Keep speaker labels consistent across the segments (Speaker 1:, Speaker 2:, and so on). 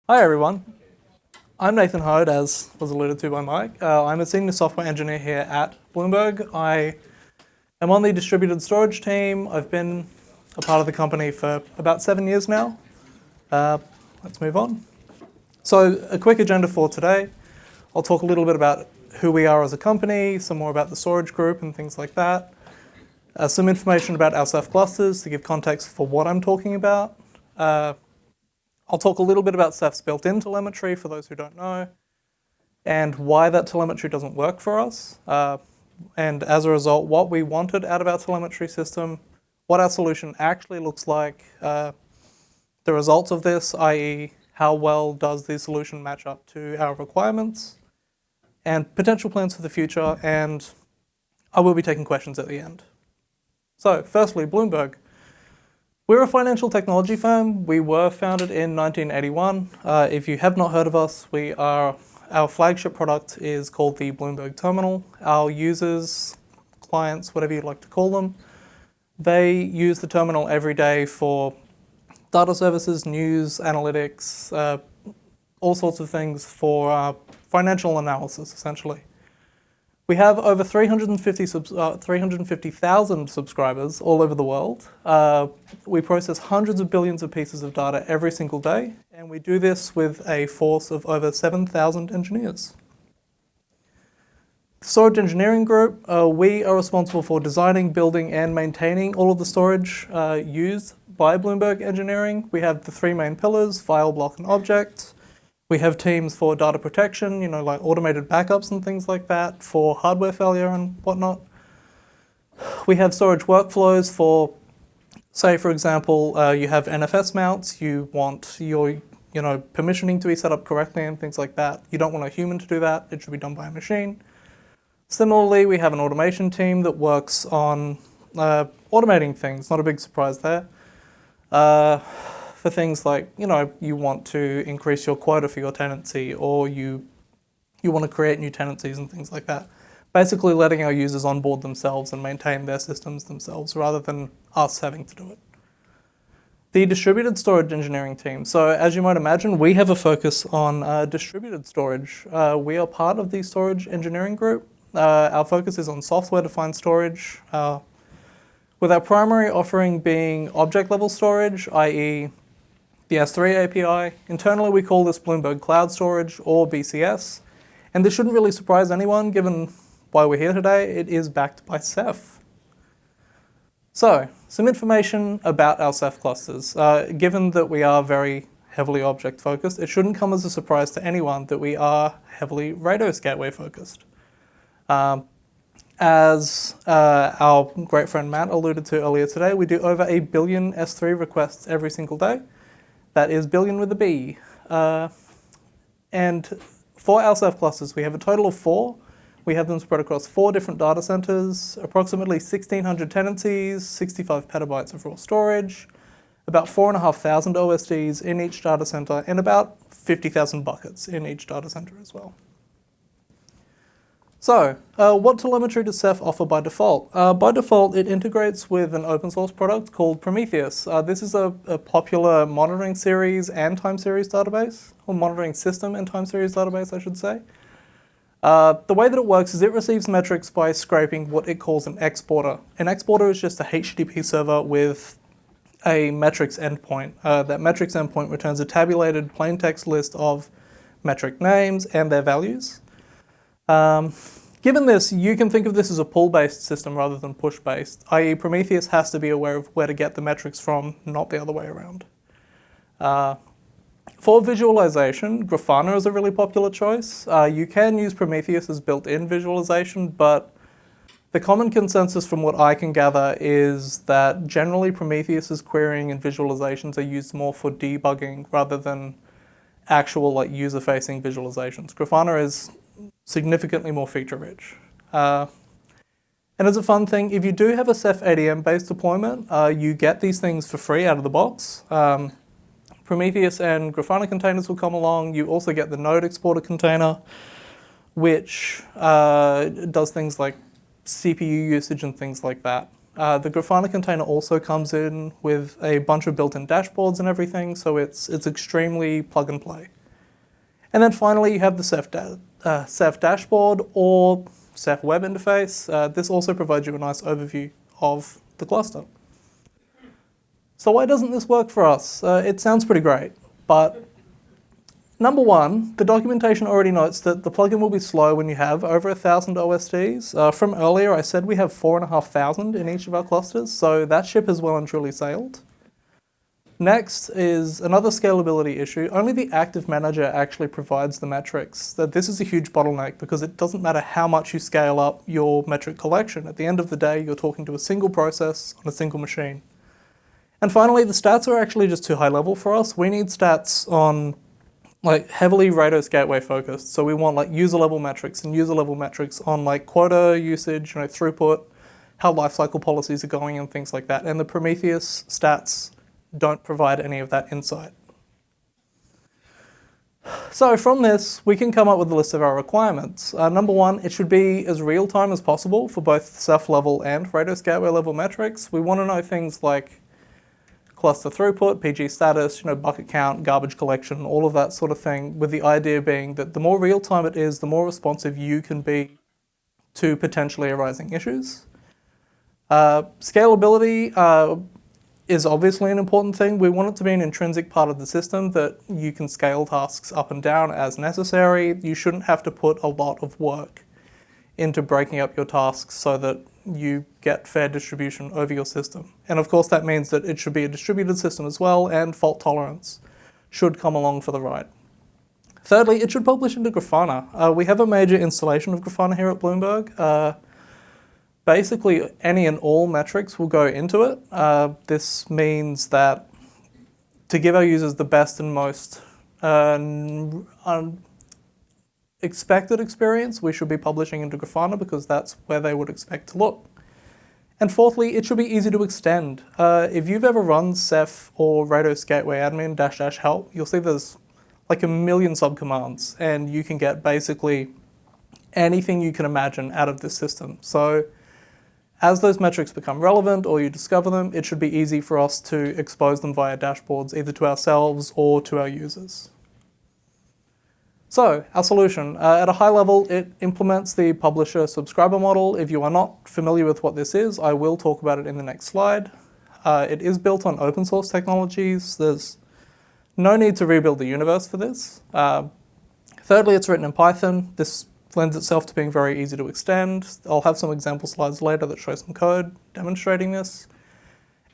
Speaker 1: Hi everyone, I'm Nathan Hoad, as was alluded to by Mike. I'm a senior software engineer here at Bloomberg. I am on the distributed storage team. I've been a part of the company for about 7 years now. Let's move on. So a quick agenda for today. I'll talk a little bit about who we are as a company, some more about the storage group and things like that. Some information about our Ceph clusters to give context for what I'm talking about. I'll talk a little bit about Ceph's built-in telemetry for those who don't know, and why that telemetry doesn't work for us, and as a result, what we wanted out of our telemetry system, what our solution actually looks like, the results of this, i.e. how well does the solution match up to our requirements, and potential plans for the future, and I will be taking questions at the end. So, firstly, Bloomberg. We're a financial technology firm. We were founded in 1981. If you have not heard of us, our flagship product is called the Bloomberg Terminal. Our users, clients, whatever you'd like to call them, they use the terminal every day for data services, news, analytics, all sorts of things for financial analysis, essentially. We have over 350,000 subscribers all over the world. We process hundreds of billions of pieces of data every single day, and we do this with a force of over 7,000 engineers. Storage engineering group, we are responsible for designing, building, and maintaining all of the storage used by Bloomberg Engineering. We have the three main pillars: file, block, and object. We have teams for data protection, like automated backups and things like that, for hardware failure and whatnot. We have storage workflows for, say, for example, you have NFS mounts, you want your permissioning to be set up correctly and things like that. You don't want a human to do that, it should be done by a machine. Similarly, we have an automation team that works on automating things, not a big surprise there. For things like, you want to increase your quota for your tenancy, or you want to create new tenancies and things like that. Basically letting our users onboard themselves and maintain their systems themselves rather than us having to do it. The distributed storage engineering team. So as you might imagine, we have a focus on distributed storage. We are part of the storage engineering group. Our focus is on software-defined storage, with our primary offering being object-level storage, i.e. the S3 API. Internally, we call this Bloomberg Cloud Storage, or BCS. And this shouldn't really surprise anyone, given why we're here today. It is backed by Ceph. So, some information about our Ceph clusters. Given that we are very heavily object-focused, it shouldn't come as a surprise to anyone that we are heavily Rados gateway-focused. As our great friend Matt alluded to earlier today, we do over 1 billion S3 requests every single day. That is billion with a B. And for our Ceph clusters, we have a total of 4. We have them spread across 4 different data centers, approximately 1,600 tenancies, 65 petabytes of raw storage, about 4,500 OSDs in each data center, and about 50,000 buckets in each data center as well. So, what telemetry does Ceph offer by default? By default, it integrates with an open source product called Prometheus. This is a popular monitoring series and time series database, or monitoring system and time series database, I should say. The way that it works is it receives metrics by scraping what it calls an exporter. An exporter is just a HTTP server with a metrics endpoint. That metrics endpoint returns a tabulated plain text list of metric names and their values. Given this, you can think of this as a pull-based system rather than push-based, i.e. Prometheus has to be aware of where to get the metrics from, not the other way around. For visualization, Grafana is a really popular choice. You can use Prometheus as built-in visualization, but the common consensus from what I can gather is that generally Prometheus's querying and visualizations are used more for debugging rather than actual user-facing visualizations. Grafana is significantly more feature-rich. And as a fun thing, if you do have a Ceph ADM-based deployment, you get these things for free out of the box. Prometheus and Grafana containers will come along. You also get the node exporter container, which does things like CPU usage and things like that. The Grafana container also comes in with a bunch of built-in dashboards and everything, so it's extremely plug and play. And then finally, you have the ceph dashboard or ceph web interface. This also provides you a nice overview of the cluster. So why doesn't this work for us? It sounds pretty great, but number one, the documentation already notes that the plugin will be slow when you have over 1,000 OSDs. From earlier, I said we have 4,500 in each of our clusters, so that ship has well and truly sailed. Next is another scalability issue. Only the active manager actually provides the metrics. This is a huge bottleneck because it doesn't matter how much you scale up your metric collection. At the end of the day, you're talking to a single process on a single machine. And finally, the stats are actually just too high level for us. We need stats on heavily Rados gateway focused. So we want user level metrics and user level metrics on quota usage, throughput, how lifecycle policies are going and things like that. And the Prometheus stats don't provide any of that insight. So from this, we can come up with a list of our requirements. Number one, it should be as real-time as possible for both ceph level and Rados gateway level metrics. We want to know things like cluster throughput, PG status, bucket count, garbage collection, all of that sort of thing, with the idea being that the more real-time it is, the more responsive you can be to potentially arising issues. Scalability is obviously an important thing. We want it to be an intrinsic part of the system that you can scale tasks up and down as necessary. You shouldn't have to put a lot of work into breaking up your tasks so that you get fair distribution over your system. And of course that means that it should be a distributed system as well, and fault tolerance should come along for the ride. Thirdly, it should publish into Grafana. We have a major installation of Grafana here at Bloomberg. Basically, any and all metrics will go into it. This means that to give our users the best and most expected experience, we should be publishing into Grafana because that's where they would expect to look. And fourthly, it should be easy to extend. If you've ever run ceph or Rados gateway admin --help, you'll see there's a million subcommands, and you can get basically anything you can imagine out of this system. So as those metrics become relevant or you discover them, it should be easy for us to expose them via dashboards, either to ourselves or to our users. So our solution, at a high level, it implements the publisher-subscriber model. If you are not familiar with what this is, I will talk about it in the next slide. It is built on open source technologies. There's no need to rebuild the universe for this. Thirdly, it's written in Python. This lends itself to being very easy to extend. I'll have some example slides later that show some code demonstrating this.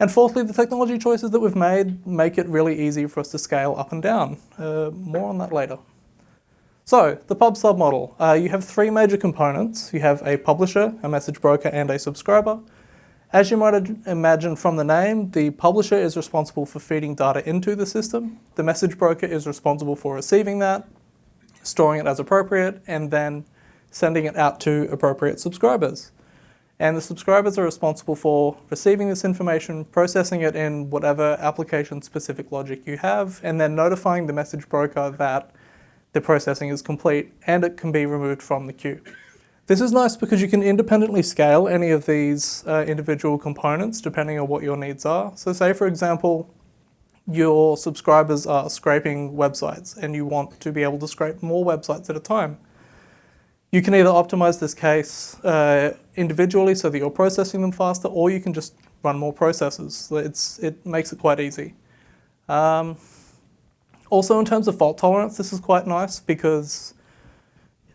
Speaker 1: And fourthly, the technology choices that we've made make it really easy for us to scale up and down. More on that later. So, the pub sub model. You have three major components. You have a publisher, a message broker, and a subscriber. As you might imagine from the name, the publisher is responsible for feeding data into the system. The message broker is responsible for receiving that, storing it as appropriate, and then sending it out to appropriate subscribers. And the subscribers are responsible for receiving this information, processing it in whatever application-specific logic you have, and then notifying the message broker that the processing is complete and it can be removed from the queue. This is nice because you can independently scale any of these individual components depending on what your needs are. So say, for example, your subscribers are scraping websites and you want to be able to scrape more websites at a time. You can either optimize this case individually so that you're processing them faster, or you can just run more processes. It makes it quite easy. Also, in terms of fault tolerance, this is quite nice because,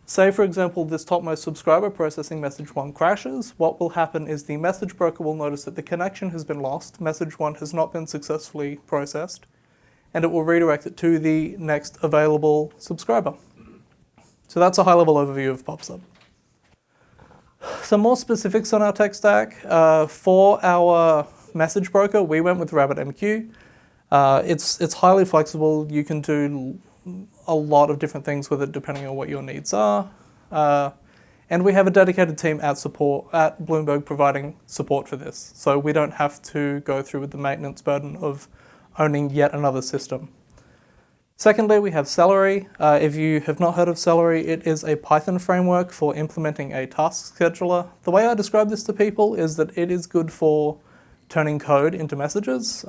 Speaker 1: say for example, this topmost subscriber processing message 1 crashes. What will happen is the message broker will notice that the connection has been lost, message 1 has not been successfully processed, and it will redirect it to the next available subscriber. So that's a high-level overview of PubSub. Some more specifics on our tech stack. For our message broker, we went with RabbitMQ. It's highly flexible. You can do a lot of different things with it depending on what your needs are. And we have a dedicated team at Bloomberg providing support for this. So we don't have to go through with the maintenance burden of owning yet another system. Secondly, we have Celery. If you have not heard of Celery, it is a Python framework for implementing a task scheduler. The way I describe this to people is that it is good for turning code into messages.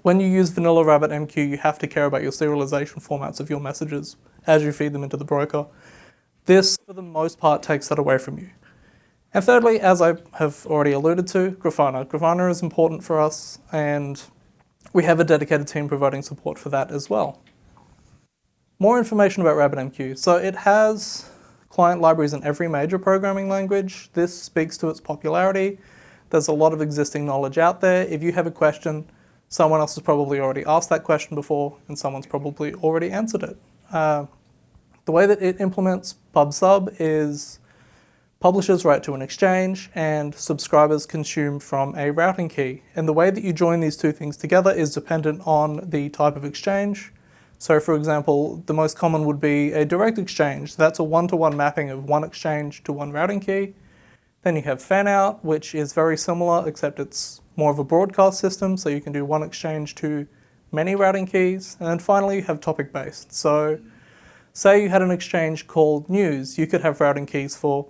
Speaker 1: When you use vanilla RabbitMQ, you have to care about your serialization formats of your messages as you feed them into the broker. This, for the most part, takes that away from you. And thirdly, as I have already alluded to, Grafana. Grafana is important for us, and we have a dedicated team providing support for that as well. More information about RabbitMQ. So it has client libraries in every major programming language. This speaks to its popularity. There's a lot of existing knowledge out there. If you have a question, someone else has probably already asked that question before, and someone's probably already answered it. The way that it implements pub/sub is publishers write to an exchange and subscribers consume from a routing key. And the way that you join these two things together is dependent on the type of exchange. So for example, the most common would be a direct exchange. That's a one-to-one mapping of one exchange to one routing key. Then you have fan-out, which is very similar, except it's more of a broadcast system, so you can do one exchange to many routing keys. And then finally, you have topic-based. So say you had an exchange called news, you could have routing keys for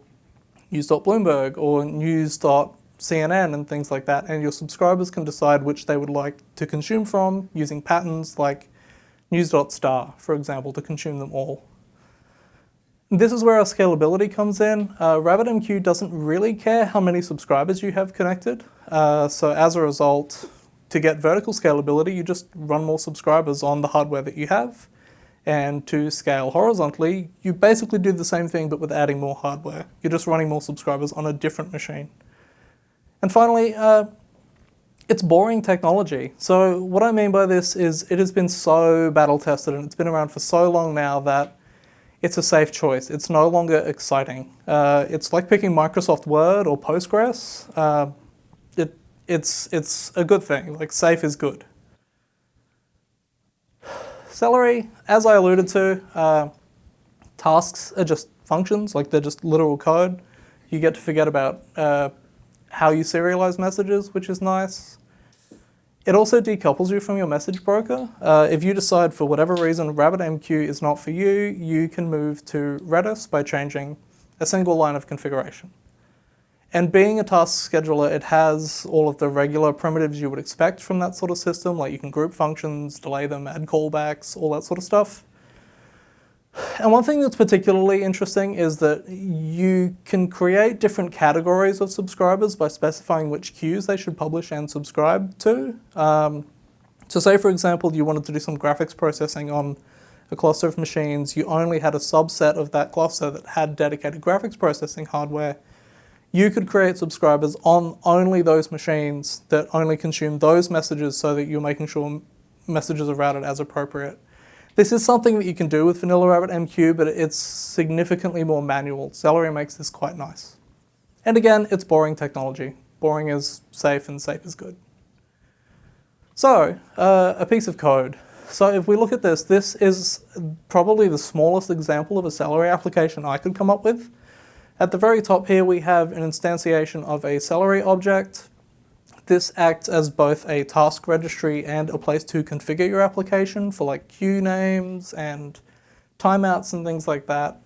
Speaker 1: news.bloomberg or news.cnn and things like that, and your subscribers can decide which they would like to consume from using patterns like news.star, for example, to consume them all. This is where our scalability comes in. RabbitMQ doesn't really care how many subscribers you have connected. So as a result, to get vertical scalability, you just run more subscribers on the hardware that you have. And to scale horizontally, you basically do the same thing but with adding more hardware. You're just running more subscribers on a different machine. And finally, it's boring technology. So what I mean by this is it has been so battle tested and it's been around for so long now that it's a safe choice. It's no longer exciting. It's like picking Microsoft Word or Postgres. It's a good thing. Like, safe is good. Celery, as I alluded to, tasks are just functions, like they're just literal code. You get to forget about how you serialize messages, which is nice. It also decouples you from your message broker. If you decide for whatever reason RabbitMQ is not for you, you can move to Redis by changing a single line of configuration. And being a task scheduler, it has all of the regular primitives you would expect from that sort of system, like you can group functions, delay them, add callbacks, all that sort of stuff. And one thing that's particularly interesting is that you can create different categories of subscribers by specifying which queues they should publish and subscribe to. So say, for example, you wanted to do some graphics processing on a cluster of machines, you only had a subset of that cluster that had dedicated graphics processing hardware. You could create subscribers on only those machines that only consume those messages so that you're making sure messages are routed as appropriate. This is something that you can do with vanilla RabbitMQ, but it's significantly more manual. Celery makes this quite nice. And again, it's boring technology. Boring is safe and safe is good. So, a piece of code. So if we look at this, this is probably the smallest example of a Celery application I could come up with. At the very top here, we have an instantiation of a Celery object. This acts as both a task registry and a place to configure your application for like queue names and timeouts and things like that.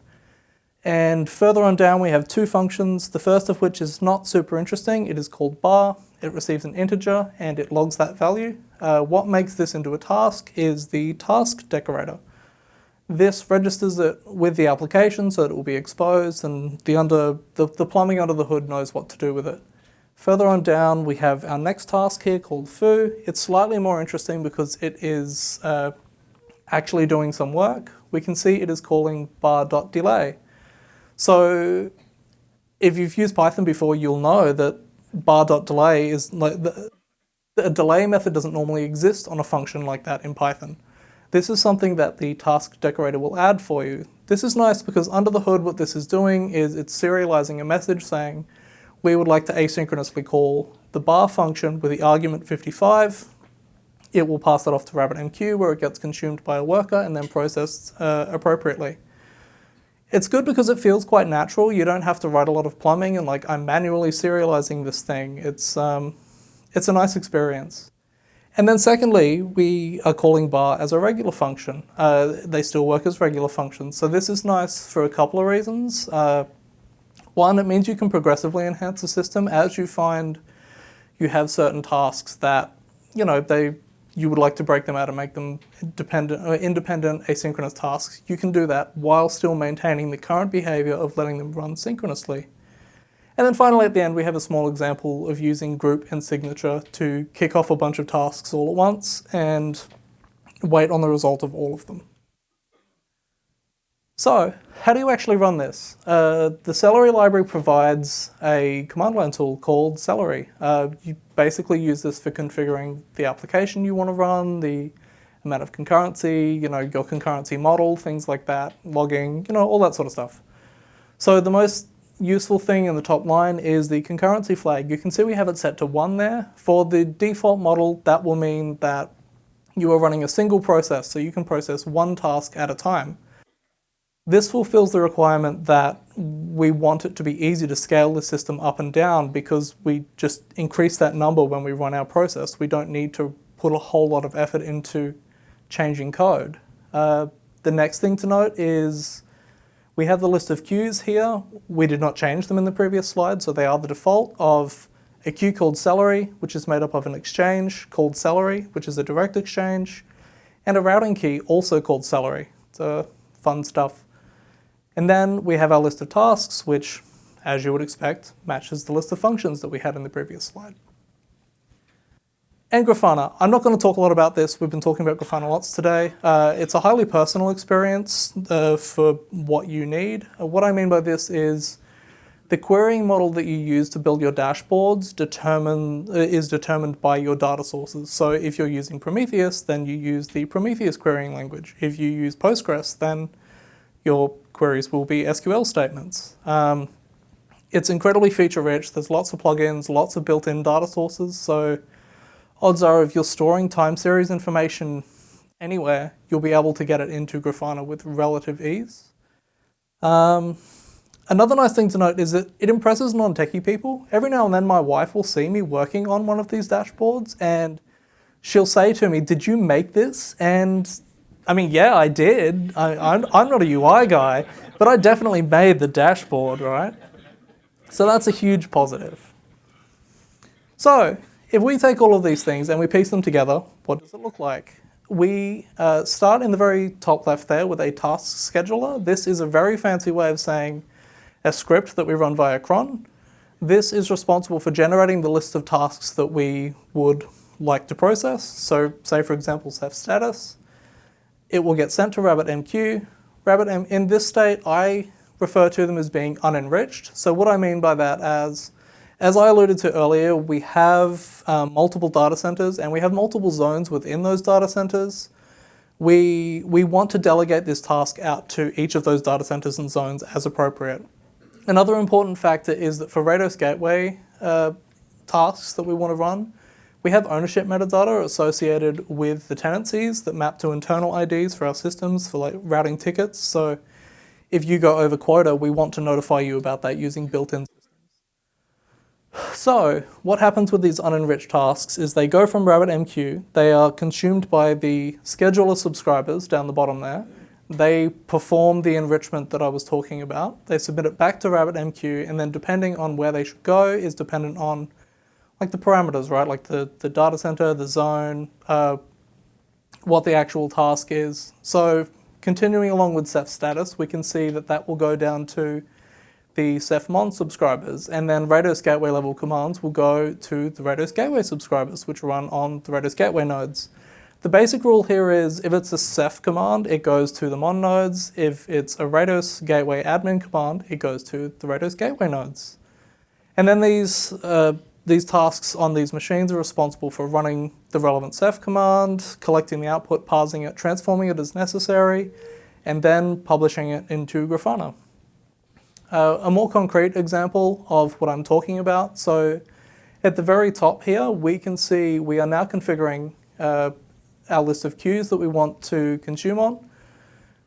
Speaker 1: And further on down, we have two functions, the first of which is not super interesting. It is called bar. It receives an integer and it logs that value. What makes this into a task is the task decorator. This registers it with the application so that it will be exposed, and the plumbing under the hood knows what to do with it. Further on down, we have our next task here called foo. It's slightly more interesting because it is actually doing some work. We can see it is calling bar.delay. So if you've used Python before, you'll know that bar.delay is like a delay method doesn't normally exist on a function like that in Python. This is something that the task decorator will add for you. This is nice because under the hood what this is doing is it's serializing a message saying we would like to asynchronously call the bar function with the argument 55. It will pass that off to RabbitMQ where it gets consumed by a worker and then processed appropriately. It's good because it feels quite natural. You don't have to write a lot of plumbing and like I'm manually serializing this thing. It's a nice experience. And then secondly, we are calling bar as a regular function. They still work as regular functions. So this is nice for a couple of reasons. One, it means you can progressively enhance the system as you find you have certain tasks that, you know, they you would like to break them out and make them independent asynchronous tasks, you can do that while still maintaining the current behavior of letting them run synchronously. And then finally at the end we have a small example of using group and signature to kick off a bunch of tasks all at once and wait on the result of all of them. So, how do you actually run this? The Celery library provides a command line tool called Celery. You basically use this for configuring the application you want to run, the amount of concurrency, your concurrency model, things like that, logging, all that sort of stuff. So the most useful thing in the top line is the concurrency flag. You can see we have it set to 1 there. For the default model, that will mean that you are running a single process, so you can process one task at a time. This fulfills the requirement that we want it to be easy to scale the system up and down because we just increase that number when we run our process. We don't need to put a whole lot of effort into changing code. The next thing to note is we have the list of queues here. We did not change them in the previous slide, so they are the default of a queue called Celery, which is made up of an exchange called Celery, which is a direct exchange, and a routing key also called Celery. It's fun stuff. And then we have our list of tasks, which, as you would expect, matches the list of functions that we had in the previous slide. And Grafana. I'm not going to talk a lot about this. We've been talking about Grafana lots today. It's a highly personal experience for what you need. What I mean by this is the querying model that you use to build your dashboards is determined by your data sources. So if you're using Prometheus, then you use the Prometheus querying language. If you use Postgres, then your queries will be SQL statements. It's incredibly feature-rich. There's lots of plugins, lots of built-in data sources. So odds are if you're storing time series information anywhere, you'll be able to get it into Grafana with relative ease. Another nice thing to note is that it impresses non-techie people. Every now and then my wife will see me working on one of these dashboards and she'll say to me, "Did you make this?" And I mean, yeah, I did. I'm not a UI guy, but I definitely made the dashboard, right? So that's a huge positive. So if we take all of these things and we piece them together, what does it look like? We start in the very top left there with a task scheduler. This is a very fancy way of saying a script that we run via cron. This is responsible for generating the list of tasks that we would like to process. So say, for example, ceph status. It will get sent to RabbitMQ. In this state, I refer to them as being unenriched. So what I mean by that as I alluded to earlier, we have multiple data centers and we have multiple zones within those data centers. We want to delegate this task out to each of those data centers and zones as appropriate. Another important factor is that for Rados Gateway tasks that we want to run, we have ownership metadata associated with the tenancies that map to internal IDs for our systems for like routing tickets. So if you go over quota, we want to notify you about that using built-in systems. So what happens with these unenriched tasks is they go from RabbitMQ, they are consumed by the scheduler subscribers down the bottom there. They perform the enrichment that I was talking about. They submit it back to RabbitMQ, and then depending on where they should go is dependent on like the parameters, right? Like the data center, the zone, what the actual task is. So continuing along with ceph status, we can see that that will go down to the ceph-mon subscribers, and then Rados Gateway level commands will go to the Rados Gateway subscribers, which run on the Rados Gateway nodes. The basic rule here is if it's a ceph command, it goes to the mon nodes. If it's a Rados Gateway admin command, it goes to the Rados Gateway nodes. And then these tasks on these machines are responsible for running the relevant ceph command, collecting the output, parsing it, transforming it as necessary, and then publishing it into Grafana. A more concrete example of what I'm talking about. So at the very top here, we can see we are now configuring our list of queues that we want to consume on.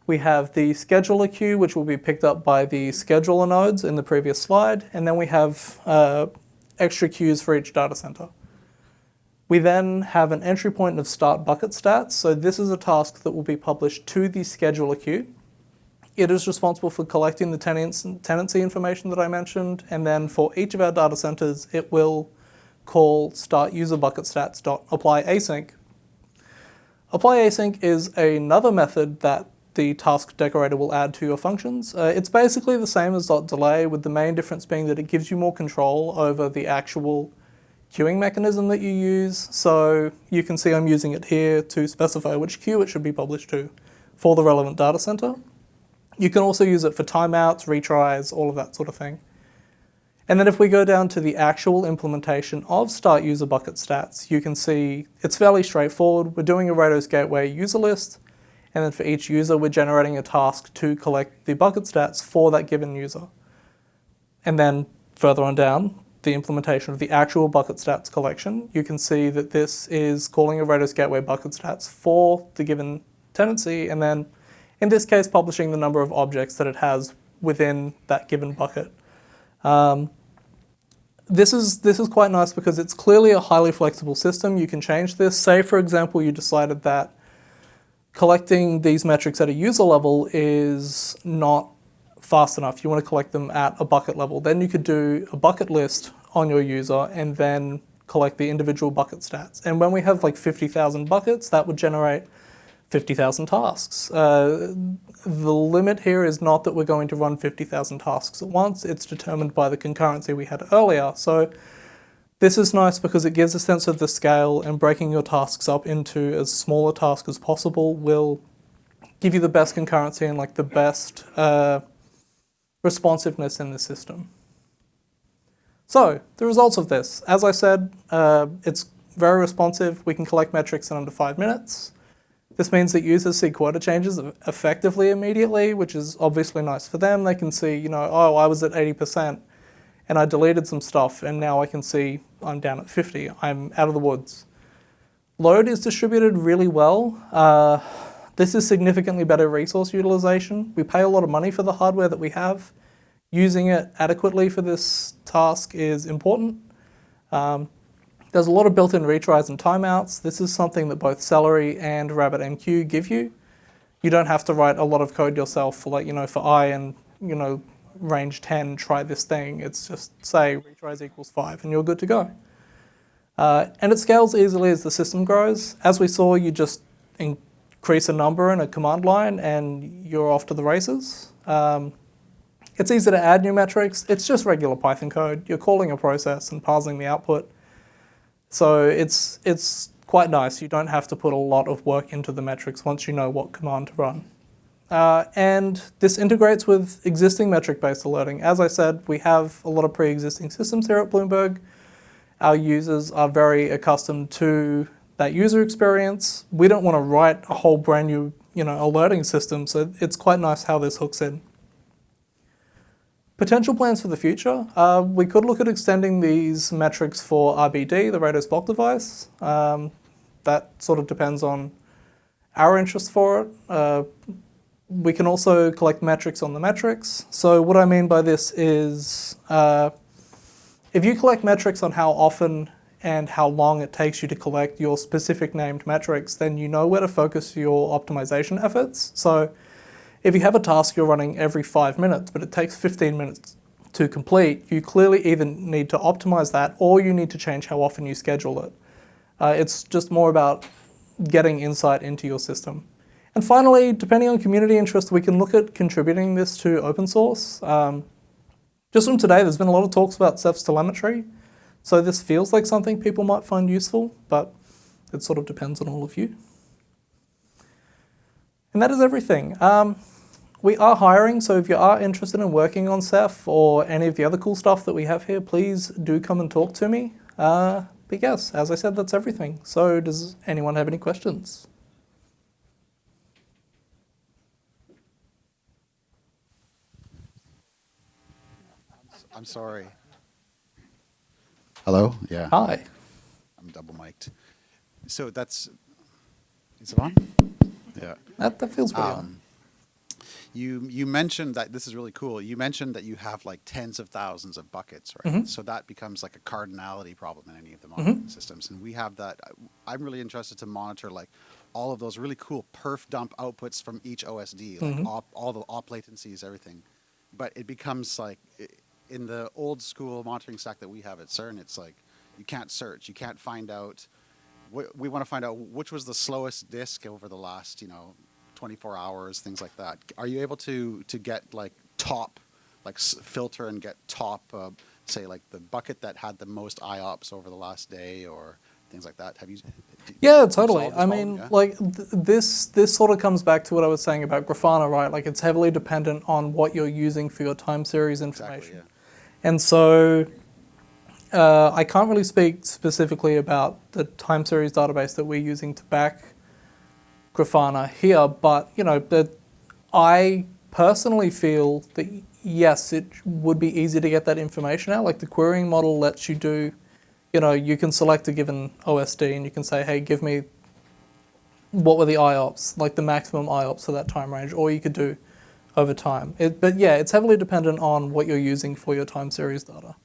Speaker 1: We have the scheduler queue, which will be picked up by the scheduler nodes in the previous slide, and then we have extra queues for each data center. We then have an entry point of start bucket stats. So this is a task that will be published to the scheduler queue. It is responsible for collecting the tenancy information that I mentioned, and then for each of our data centers, it will call start user bucket stats.apply async. Apply async is another method that the task decorator will add to your functions. It's basically the same as .delay, with the main difference being that it gives you more control over the actual queuing mechanism that you use. So you can see I'm using it here to specify which queue it should be published to for the relevant data center. You can also use it for timeouts, retries, all of that sort of thing. And then if we go down to the actual implementation of start user bucket stats, you can see it's fairly straightforward. We're doing a Rados gateway user list, and then for each user, we're generating a task to collect the bucket stats for that given user. And then further on down, the implementation of the actual bucket stats collection, you can see that this is calling a Rados gateway bucket stats for the given tenancy, and then in this case, publishing the number of objects that it has within that given bucket. This is quite nice because it's clearly a highly flexible system. You can change this. Say, for example, you decided that collecting these metrics at a user level is not fast enough. You want to collect them at a bucket level. Then you could do a bucket list on your user and then collect the individual bucket stats. And when we have like 50,000 buckets, that would generate 50,000 tasks. The limit here is not that we're going to run 50,000 tasks at once. It's determined by the concurrency we had earlier. So this is nice because it gives a sense of the scale, and breaking your tasks up into as small a task as possible will give you the best concurrency and like the best responsiveness in the system. So the results of this, as I said, it's very responsive. We can collect metrics in under 5 minutes. This means that users see quota changes effectively immediately, which is obviously nice for them. They can see, oh, I was at 80% and I deleted some stuff, and now I can see I'm down at 50. I'm out of the woods. Load is distributed really well. This is significantly better resource utilization. We pay a lot of money for the hardware that we have. Using it adequately for this task is important. There's a lot of built-in retries and timeouts. This is something that both Celery and RabbitMQ give you. You don't have to write a lot of code yourself for for I and, range 10, try this thing. It's just say retries equals 5 and you're good to go. And it scales easily as the system grows. As we saw, you just increase a number in a command line and you're off to the races. It's easy to add new metrics. It's just regular Python code. You're calling a process and parsing the output. So it's quite nice. You don't have to put a lot of work into the metrics once you know what command to run. And this integrates with existing metric-based alerting. As I said, we have a lot of pre-existing systems here at Bloomberg. Our users are very accustomed to that user experience. We don't want to write a whole brand new alerting system, so it's quite nice how this hooks in. Potential plans for the future. We could look at extending these metrics for RBD, the Rados block device. That sort of depends on our interest for it. We can also collect metrics on the metrics. So what I mean by this is if you collect metrics on how often and how long it takes you to collect your specific named metrics, then you know where to focus your optimization efforts. So if you have a task you're running every 5 minutes, but it takes 15 minutes to complete, you clearly either need to optimize that or you need to change how often you schedule it. It's just more about getting insight into your system. And finally, depending on community interest, we can look at contributing this to open source. Just from today, there's been a lot of talks about Ceph's telemetry. So this feels like something people might find useful, but it sort of depends on all of you. And that is everything. We are hiring, so if you are interested in working on Ceph or any of the other cool stuff that we have here, please do come and talk to me. But yes, as I said, that's everything. So does anyone have any questions?
Speaker 2: I'm sorry. Hello? Yeah.
Speaker 1: Hi.
Speaker 2: I'm double mic'd. So is it on? Yeah.
Speaker 1: That feels pretty on.
Speaker 2: You mentioned that this is really cool. You mentioned that you have like tens of thousands of buckets, right? Mm-hmm. So that becomes like a cardinality problem in any of the monitoring systems. And we have that. I'm really interested to monitor like all of those really cool perf dump outputs from each OSD, like all the op latencies, everything. But it becomes like in the old school monitoring stack that we have at CERN, it's like you can't search, you can't find out we want to find out which was the slowest disk over the last 24 hours, things like that. Are you able to get like top, like filter and get top, say like the bucket that had the most IOPS over the last day or things like that? Have you?
Speaker 1: Yeah, totally.
Speaker 2: solved this
Speaker 1: I
Speaker 2: problem?
Speaker 1: mean,
Speaker 2: Yeah?
Speaker 1: like this sort of comes back to what I was saying about Grafana, right? Like it's heavily dependent on what you're using for your time series information.
Speaker 2: Exactly,
Speaker 1: And so I can't really speak specifically about the time series database that we're using to back Grafana here, but that I personally feel that yes, it would be easy to get that information out. Like the querying model lets you do, you can select a given OSD and you can say, hey, give me what were the IOPS, like the maximum IOPS for that time range, or you could do over time. But yeah, it's heavily dependent on what you're using for your time series data.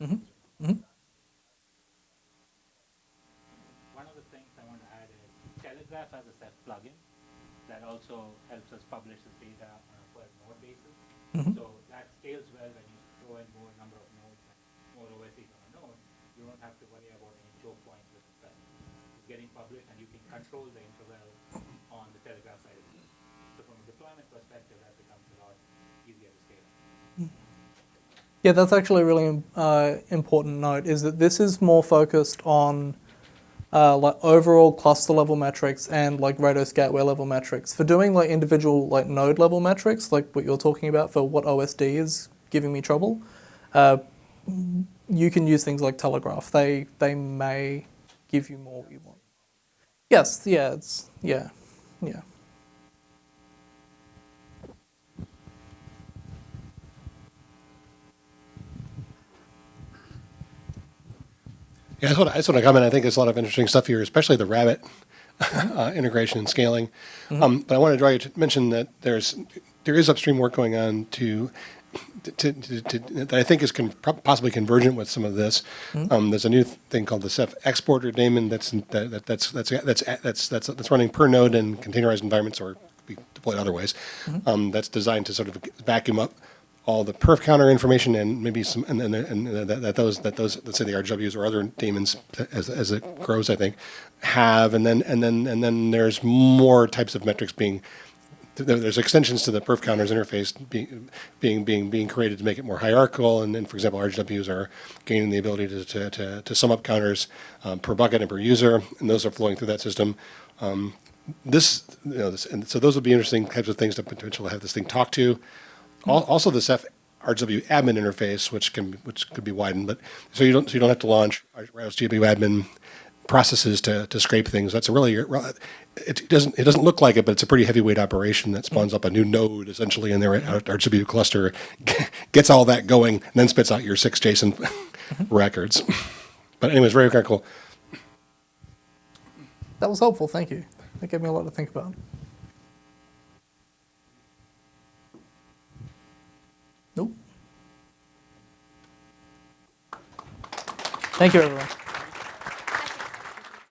Speaker 1: Mm-hmm. Mm-hmm.
Speaker 3: One of the things I want to add is Telegraph has a Ceph plugin that also helps us publish this data on a per node basis.
Speaker 1: Mm-hmm.
Speaker 3: So that scales well when you throw in more number of nodes and more OSDs on a node. You don't have to worry about any choke points with the Ceph. It's getting published and you can control the interval on the Telegraph side of it. So from a deployment perspective, that becomes a lot easier to scale.
Speaker 1: Yeah, that's actually a really important note, is that this is more focused on like overall cluster level metrics and like Rados gateway level metrics. For doing like individual like node level metrics, like what you're talking about for what OSD is giving me trouble, you can use things like Telegraph. They may give you more you want. Yes, yeah, yeah.
Speaker 4: Yeah, I just want to comment. I think there's a lot of interesting stuff here, especially the Rabbit integration and scaling. But I want to draw you to mention that there is upstream work going on that I think is possibly convergent with some of this. There's a new thing called the Ceph exporter daemon that's running per node in containerized environments or be deployed other ways. That's designed to sort of vacuum up all the perf counter information and maybe some and that those let's say the RWs or other daemons as it grows, I think, have and then there's more types of metrics being. There's extensions to the perf counters interface being created to make it more hierarchical, and then, for example, RWs are gaining the ability to sum up counters per bucket and per user, and those are flowing through that system. And so those would be interesting types of things to potentially have this thing talk to. Also, the Ceph RW admin interface, which could be widened, but so you don't have to launch RW admin processes to scrape things. That's a really it doesn't look like it, but it's a pretty heavyweight operation that spawns up a new node essentially in their RW cluster, gets all that going, and then spits out your 6 JSON records. But anyways, very cool.
Speaker 1: That was helpful, thank you. That gave me a lot to think about. Nope. Thank you, everyone.